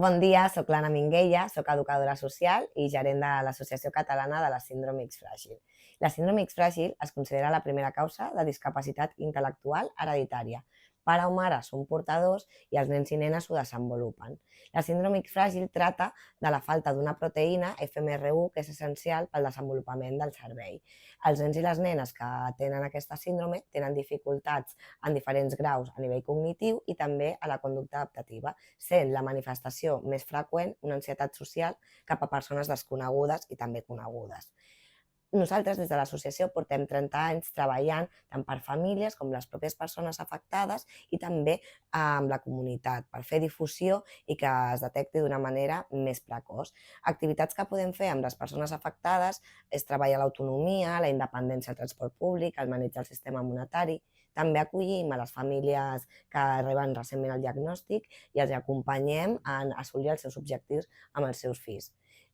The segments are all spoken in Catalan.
Bon dia, soc l'Anna Minguella, soc educadora social i gerent de l'Associació Catalana de la Síndrome X Fràgil. La síndrome X fràgil es considera la primera causa de discapacitat intel·lectual hereditària. Pare o mare són portadors i els nens i nenes ho desenvolupen. La síndrome X fràgil tracta de la falta d'una proteïna FMR1 que és essencial pel desenvolupament del cervell. Els nens i les nenes que tenen aquesta síndrome tenen dificultats en diferents graus a nivell cognitiu i també a la conducta adaptativa, sent la manifestació més freqüent una ansietat social cap a persones desconegudes i també conegudes. Nosaltres, des de l'associació, portem 30 anys treballant tant per famílies com les pròpies persones afectades i també amb la comunitat per fer difusió i que es detecti d'una manera més precoç. Activitats que podem fer amb les persones afectades és treballar l'autonomia, la independència al transport públic, el maneig del sistema monetari. També acollim a les famílies que reben recentment el diagnòstic i els acompanyem en assolir els seus objectius amb els seus fills.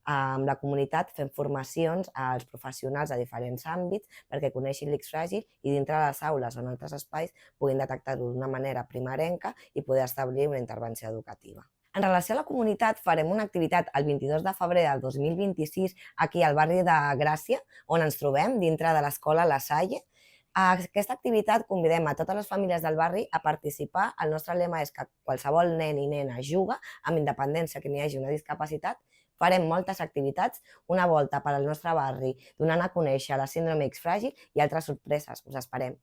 Amb la comunitat fem formacions als professionals de diferents àmbits perquè coneixin l'X fràgil i dintre de les aules o en altres espais puguin detectar-ho d'una manera primerenca i poder establir una intervenció educativa. En relació a la comunitat, farem una activitat el 22 de febrer del 2026 aquí al barri de Gràcia, on ens trobem dintre de l'escola La Salle. A aquesta activitat convidem a totes les famílies del barri a participar. El nostre lema és que qualsevol nen i nena juga, amb independència que n'hi hagi una discapacitat. Farem moltes activitats, una volta per al nostre barri, donant a conèixer la síndrome X fràgil i altres sorpreses. Us esperem.